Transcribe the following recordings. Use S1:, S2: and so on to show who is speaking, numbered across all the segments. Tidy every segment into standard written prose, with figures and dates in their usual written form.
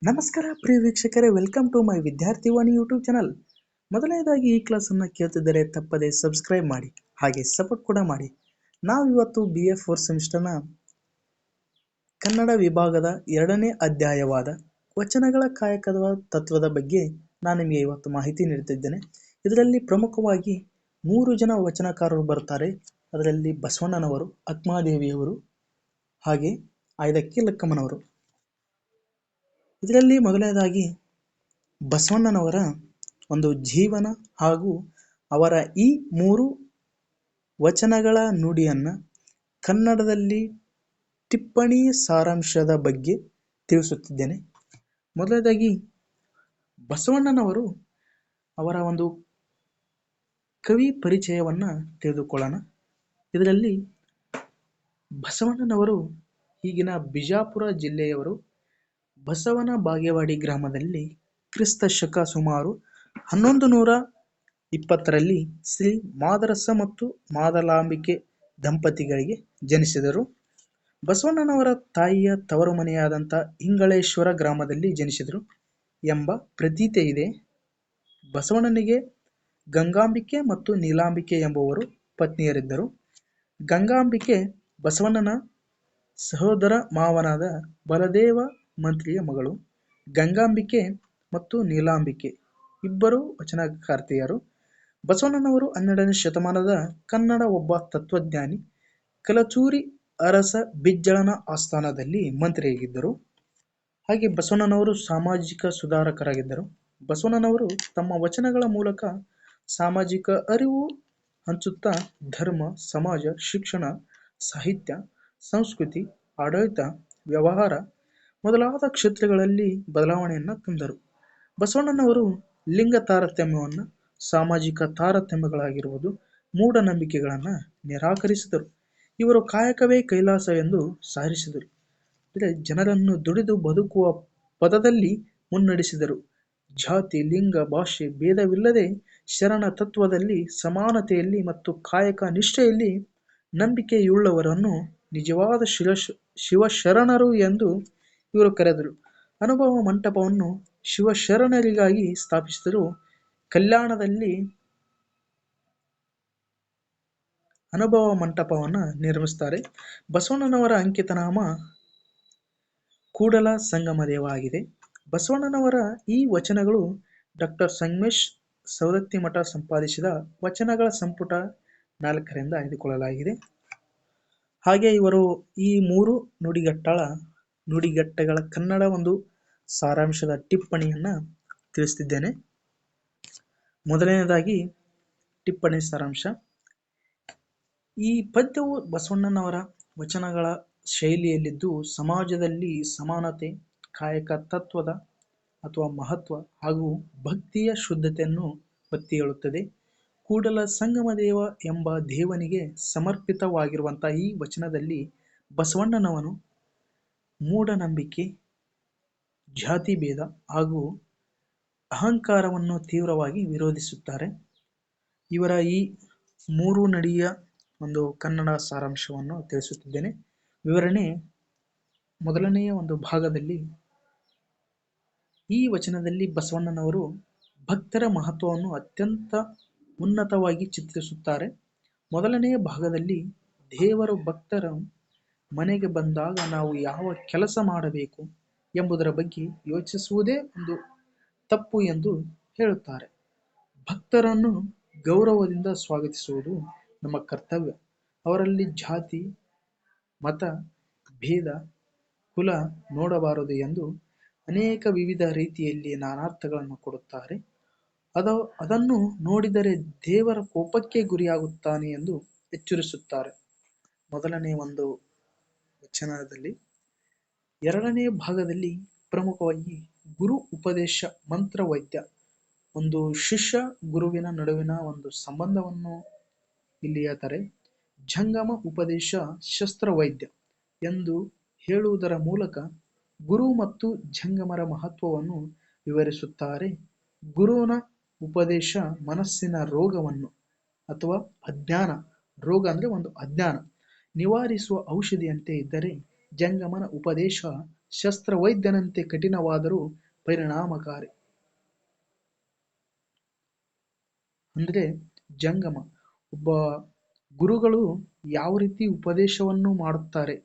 S1: ನಮಸ್ಕಾರ ಪ್ರಿಯ ವೀಕ್ಷಕರೇ, ವೆಲ್ಕಮ್ ಟು ಮೈ ವಿದ್ಯಾರ್ಥಿವಾಣಿ ಯೂಟ್ಯೂಬ್ ಚಾನಲ್. ಮೊದಲನೇದಾಗಿ ಈ ಕ್ಲಾಸನ್ನು ಕೇಳ್ತಿದ್ದರೆ ತಪ್ಪದೆ ಸಬ್ಸ್ಕ್ರೈಬ್ ಮಾಡಿ, ಹಾಗೆ ಸಪೋರ್ಟ್ ಕೂಡ ಮಾಡಿ. ನಾವು ಇವತ್ತು BA 4 ಸೆಮಿಸ್ಟರ್ನ ಕನ್ನಡ ವಿಭಾಗದ 2ನೇ ಅಧ್ಯಾಯವಾದ ವಚನಗಳ ಕಾಯಕದ ತತ್ವದ ಬಗ್ಗೆ ನಾನು ನಿಮಗೆ ಇವತ್ತು ಮಾಹಿತಿ ನೀಡುತ್ತಿದ್ದೇನೆ. ಇದರಲ್ಲಿ ಪ್ರಮುಖವಾಗಿ 3 ಜನ ವಚನಕಾರರು ಬರ್ತಾರೆ. ಅದರಲ್ಲಿ ಬಸವಣ್ಣನವರು, ಅಕ್ಕಮಹಾದೇವಿಯವರು ಹಾಗೆ ಆಯ್ದಕ್ಕಿ ಲಕ್ಕಮ್ಮನವರು. ಇದರಲ್ಲಿ ಮೊದಲನೇದಾಗಿ ಬಸವಣ್ಣನವರ ಒಂದು ಜೀವನ ಹಾಗೂ ಅವರ ಈ 3 ವಚನಗಳ ನುಡಿಯನ್ನು ಕನ್ನಡದಲ್ಲಿ ಟಿಪ್ಪಣಿ ಸಾರಾಂಶದ ಬಗ್ಗೆ ತಿಳಿಸುತ್ತಿದ್ದೇನೆ. ಮೊದಲನೇದಾಗಿ ಬಸವಣ್ಣನವರು ಅವರ ಒಂದು ಕವಿ ಪರಿಚಯವನ್ನು ತಿಳಿದುಕೊಳ್ಳೋಣ. ಇದರಲ್ಲಿ ಬಸವಣ್ಣನವರು ಈಗಿನ ಬಿಜಾಪುರ ಜಿಲ್ಲೆಯವರು. ಬಸವನ ಬಾಗೇವಾಡಿ ಗ್ರಾಮದಲ್ಲಿ ಕ್ರಿಸ್ತ ಶಕ ಸುಮಾರು 1120ರಲ್ಲಿ ಶ್ರೀ ಮಾದರಸ ಮತ್ತು ಮಾದಲಾಂಬಿಕೆ ದಂಪತಿಗಳಿಗೆ ಜನಿಸಿದರು. ಬಸವಣ್ಣನವರ ತಾಯಿಯ ತವರು ಮನೆಯಾದಂಥ ಇಂಗಳೇಶ್ವರ ಗ್ರಾಮದಲ್ಲಿ ಜನಿಸಿದರು ಎಂಬ ಪ್ರತೀತಿ ಇದೆ. ಬಸವಣ್ಣನಿಗೆ ಗಂಗಾಂಬಿಕೆ ಮತ್ತು ನೀಲಾಂಬಿಕೆ ಎಂಬುವರು ಪತ್ನಿಯರಿದ್ದರು. ಗಂಗಾಂಬಿಕೆ ಬಸವಣ್ಣನ ಸಹೋದರ ಮಾವನಾದ ಬಲದೇವ ಮಂತ್ರಿಯ ಮಗಳು. ಗಂಗಾಂಬಿಕೆ ಮತ್ತು ನೀಲಾಂಬಿಕೆ ಇಬ್ಬರು ವಚನಕಾರ್ತಿಯರು. ಬಸವಣ್ಣನವರು 12ನೇ ಶತಮಾನದ ಕನ್ನಡ ಒಬ್ಬ ತತ್ವಜ್ಞಾನಿ. ಕಲಚೂರಿ ಅರಸ ಬಿಜ್ಜಳನ ಆಸ್ಥಾನದಲ್ಲಿ ಮಂತ್ರಿಯಾಗಿದ್ದರು. ಹಾಗೆ ಬಸವಣ್ಣನವರು ಸಾಮಾಜಿಕ ಸುಧಾರಕರಾಗಿದ್ದರು. ಬಸವಣ್ಣನವರು ತಮ್ಮ ವಚನಗಳ ಮೂಲಕ ಸಾಮಾಜಿಕ ಅರಿವು ಹಂಚುತ್ತಾ ಧರ್ಮ, ಸಮಾಜ, ಶಿಕ್ಷಣ, ಸಾಹಿತ್ಯ, ಸಂಸ್ಕೃತಿ, ಆಡಳಿತ, ವ್ಯವಹಾರ ಮೊದಲಾದ ಕ್ಷೇತ್ರಗಳಲ್ಲಿ ಬದಲಾವಣೆಯನ್ನು ತಂದರು. ಬಸವಣ್ಣನವರು ಲಿಂಗ ತಾರತಮ್ಯವನ್ನು, ಸಾಮಾಜಿಕ ತಾರತಮ್ಯಗಳಾಗಿರುವುದು, ಮೂಢನಂಬಿಕೆಗಳನ್ನು ನಿರಾಕರಿಸಿದರು. ಇವರು ಕಾಯಕವೇ ಕೈಲಾಸ ಎಂದು ಸಾರಿಸಿದರು. ಜನರನ್ನು ದುಡಿದು ಬದುಕುವ ಪದದಲ್ಲಿ ಮುನ್ನಡೆಸಿದರು. ಜಾತಿ, ಲಿಂಗ, ಭಾಷೆ ಭೇದವಿಲ್ಲದೆ ಶರಣ ತತ್ವದಲ್ಲಿ, ಸಮಾನತೆಯಲ್ಲಿ ಮತ್ತು ಕಾಯಕ ನಿಷ್ಠೆಯಲ್ಲಿ ನಂಬಿಕೆಯುಳ್ಳವರನ್ನು ನಿಜವಾದ ಶಿವಶರಣರು ಎಂದು ಇವರು ಕರೆದರು. ಅನುಭವ ಮಂಟಪವನ್ನು ಶಿವಶರಣರಿಗಾಗಿ ಸ್ಥಾಪಿಸಿದರು. ಕಲ್ಯಾಣದಲ್ಲಿ ಅನುಭವ ಮಂಟಪವನ್ನು ನಿರ್ಮಿಸುತ್ತಾರೆ. ಬಸವಣ್ಣನವರ ಅಂಕಿತನಾಮ ಕೂಡಲ ಸಂಗಮದೇವ ಆಗಿದೆ. ಬಸವಣ್ಣನವರ ಈ ವಚನಗಳು ಡಾಕ್ಟರ್ ಸಂಗಮೇಶ್ ಸವದತ್ತಿಮಠ ಸಂಪಾದಿಸಿದ ವಚನಗಳ ಸಂಪುಟ 4ರಿಂದ ಆಯ್ದುಕೊಳ್ಳಲಾಗಿದೆ. ಹಾಗೆ ಇವರು ಈ 3 ನುಡಿಗಟ್ಟಗಳ ಕನ್ನಡ ಒಂದು ಸಾರಾಂಶದ ಟಿಪ್ಪಣಿಯನ್ನು ತಿಳಿಸುತ್ತಿದ್ದೇನೆ. ಮೊದಲನೇದಾಗಿ ಟಿಪ್ಪಣಿ ಸಾರಾಂಶ. ಈ ಪದ್ಯವು ಬಸವಣ್ಣನವರ ವಚನಗಳ ಶೈಲಿಯಲ್ಲಿದ್ದು ಸಮಾಜದಲ್ಲಿ ಸಮಾನತೆ, ಕಾಯಕ ತತ್ವದ ಅಥವಾ ಮಹತ್ವ ಹಾಗೂ ಭಕ್ತಿಯ ಶುದ್ಧತೆಯನ್ನು ಒತ್ತಿ ಹೇಳುತ್ತದೆ. ಕೂಡಲ ಸಂಗಮದೇವ ಎಂಬ ದೇವನಿಗೆ ಸಮರ್ಪಿತವಾಗಿರುವಂತಹ ಈ ವಚನದಲ್ಲಿ ಬಸವಣ್ಣನವನು ಮೂಢನಂಬಿಕೆ, ಜಾತಿಭೇದ ಹಾಗೂ ಅಹಂಕಾರವನ್ನು ತೀವ್ರವಾಗಿ ವಿರೋಧಿಸುತ್ತಾರೆ. ಇವರ ಈ 3 ನುಡಿಯ ಒಂದು ಕನ್ನಡ ಸಾರಾಂಶವನ್ನು ತಿಳಿಸುತ್ತಿದ್ದೇನೆ. ವಿವರಣೆ. ಮೊದಲನೆಯ ಒಂದು ಭಾಗದಲ್ಲಿ ಈ ವಚನದಲ್ಲಿ ಬಸವಣ್ಣನವರು ಭಕ್ತರ ಮಹತ್ವವನ್ನು ಅತ್ಯಂತ ಉನ್ನತವಾಗಿ ಚಿತ್ರಿಸುತ್ತಾರೆ. ಮೊದಲನೆಯ ಭಾಗದಲ್ಲಿ ದೇವರು ಭಕ್ತರ ಮನೆಗೆ ಬಂದಾಗ ನಾವು ಯಾವ ಕೆಲಸ ಮಾಡಬೇಕು ಎಂಬುದರ ಬಗ್ಗೆ ಯೋಚಿಸುವುದೇ ಒಂದು ತಪ್ಪು ಎಂದು ಹೇಳುತ್ತಾರೆ. ಭಕ್ತರನ್ನು ಗೌರವದಿಂದ ಸ್ವಾಗತಿಸುವುದು ನಮ್ಮ ಕರ್ತವ್ಯ. ಅವರಲ್ಲಿ ಜಾತಿ, ಮತ, ಭೇದ, ಕುಲ ನೋಡಬಾರದು ಎಂದು ಅನೇಕ ವಿವಿಧ ರೀತಿಯಲ್ಲಿ ನಾನಾರ್ಥಗಳನ್ನು ಕೊಡುತ್ತಾರೆ. ಅದನ್ನು ನೋಡಿದರೆ ದೇವರ ಕೋಪಕ್ಕೆ ಗುರಿಯಾಗುತ್ತಾನೆ ಎಂದು ಎಚ್ಚರಿಸುತ್ತಾರೆ. ಮೊದಲನೇ ಒಂದು ವಚನದಲ್ಲಿ. ಎರಡನೇ ಭಾಗದಲ್ಲಿ ಪ್ರಮುಖವಾಗಿ ಗುರು ಉಪದೇಶ ಮಂತ್ರ ವೈದ್ಯ, ಒಂದು ಶಿಷ್ಯ ಗುರುವಿನ ನಡುವಿನ ಒಂದು ಸಂಬಂಧವನ್ನು ಇಲ್ಲಿ ಹೇಳ್ತಾರೆ. ಜಂಗಮ ಉಪದೇಶ ಶಸ್ತ್ರವೈದ್ಯ ಎಂದು ಹೇಳುವುದರ ಮೂಲಕ ಗುರು ಮತ್ತು ಜಂಗಮರ ಮಹತ್ವವನ್ನು ವಿವರಿಸುತ್ತಾರೆ. ಗುರುವಿನ ಉಪದೇಶ ಮನಸ್ಸಿನ ರೋಗವನ್ನು ಅಥವಾ ಅಜ್ಞಾನ, ರೋಗ ಅಂದರೆ ಒಂದು ಅಜ್ಞಾನ ನಿವಾರಿಸುವ ಔಷಧಿಯಂತೆ ಇದ್ದರೆ, ಜಂಗಮನ ಉಪದೇಶ ಶಸ್ತ್ರವೈದ್ಯನಂತೆ ಕಠಿಣವಾದರೂ ಪರಿಣಾಮಕಾರಿ. ಅಂದ್ರೆ ಜಂಗಮ. ಒಬ್ಬ ಗುರುಗಳು ಯಾವ ರೀತಿ ಉಪದೇಶವನ್ನು ಮಾಡುತ್ತಾರೆ,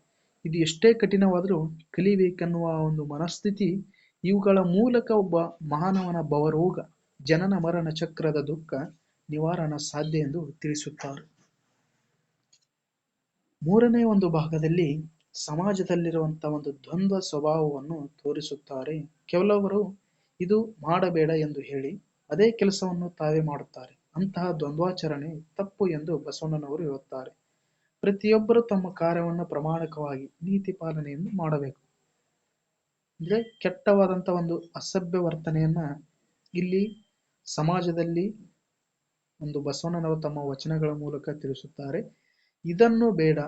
S1: ಇದು ಎಷ್ಟೇ ಕಠಿಣವಾದರೂ ಕಲಿಬೇಕೆನ್ನುವ ಒಂದು ಮನಸ್ಥಿತಿ, ಇವುಗಳ ಮೂಲಕ ಒಬ್ಬ ಮಾನವನ ಭವರೋಗ, ಜನನ ಮರಣ ಚಕ್ರದ ದುಃಖ ನಿವಾರಣ ಸಾಧ್ಯ ಎಂದು ತಿಳಿಸುತ್ತಾರೆ. ಮೂರನೇ ಒಂದು ಭಾಗದಲ್ಲಿ ಸಮಾಜದಲ್ಲಿರುವಂತಹ ಒಂದು ದ್ವಂದ್ವ ಸ್ವಭಾವವನ್ನು ತೋರಿಸುತ್ತಾರೆ. ಕೆಲವರು ಇದು ಮಾಡಬೇಡ ಎಂದು ಹೇಳಿ ಅದೇ ಕೆಲಸವನ್ನು ತಾವೇ ಮಾಡುತ್ತಾರೆ. ಅಂತಹ ದ್ವಂದ್ವಾಚರಣೆ ತಪ್ಪು ಎಂದು ಬಸವಣ್ಣನವರು ಹೇಳುತ್ತಾರೆ. ಪ್ರತಿಯೊಬ್ಬರು ತಮ್ಮ ಕಾರ್ಯವನ್ನು ಪ್ರಾಮಾಣಿಕವಾಗಿ ನೀತಿ ಪಾಲನೆಯನ್ನು ಮಾಡಬೇಕು. ಅಂದ್ರೆ ಕೆಟ್ಟವಾದಂತ ಒಂದು ಅಸಭ್ಯ ವರ್ತನೆಯನ್ನ ಇಲ್ಲಿ ಸಮಾಜದಲ್ಲಿ ಒಂದು ಬಸವಣ್ಣನವರು ತಮ್ಮ ವಚನಗಳ ಮೂಲಕ ತಿಳಿಸುತ್ತಾರೆ. ಇದನ್ನು ಬೇಡ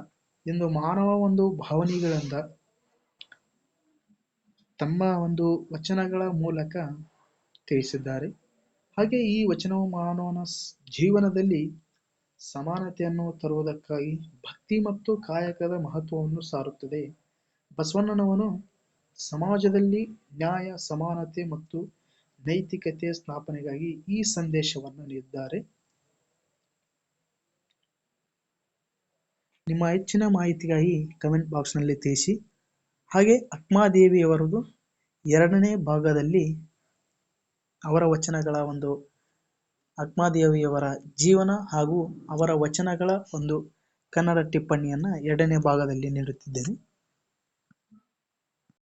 S1: ಎಂದು ಮಾನವ ಒಂದು ಭಾವನೆಗಳಿಂದ ತಮ್ಮ ಒಂದು ವಚನಗಳ ಮೂಲಕ ತಿಳಿಸಿದ್ದಾರೆ. ಹಾಗೆ ಈ ವಚನವು ಮಾನವನ ಜೀವನದಲ್ಲಿ ಸಮಾನತೆಯನ್ನು ತರುವುದಕ್ಕಾಗಿ ಭಕ್ತಿ ಮತ್ತು ಕಾಯಕದ ಮಹತ್ವವನ್ನು ಸಾರುತ್ತದೆ. ಬಸವಣ್ಣನವನು ಸಮಾಜದಲ್ಲಿ ನ್ಯಾಯ, ಸಮಾನತೆ ಮತ್ತು ನೈತಿಕತೆ ಸ್ಥಾಪನೆಗಾಗಿ ಈ ಸಂದೇಶವನ್ನು ನೀಡಿದ್ದಾರೆ. ನಿಮ್ಮ ಹೆಚ್ಚಿನ ಮಾಹಿತಿಗಾಗಿ ಕಮೆಂಟ್ ಬಾಕ್ಸ್ನಲ್ಲಿ ತಿಳಿಸಿ. ಹಾಗೆ ಅಕ್ಮಾದೇವಿಯವರದು 2ನೇ ಭಾಗದಲ್ಲಿ ಅವರ ವಚನಗಳ ಒಂದು ಅಕ್ಮಾದೇವಿಯವರ ಜೀವನ ಹಾಗೂ ಅವರ ವಚನಗಳ ಒಂದು ಕನ್ನಡ ಟಿಪ್ಪಣಿಯನ್ನ 2ನೇ ಭಾಗದಲ್ಲಿ ನೀಡುತ್ತಿದ್ದೇನೆ.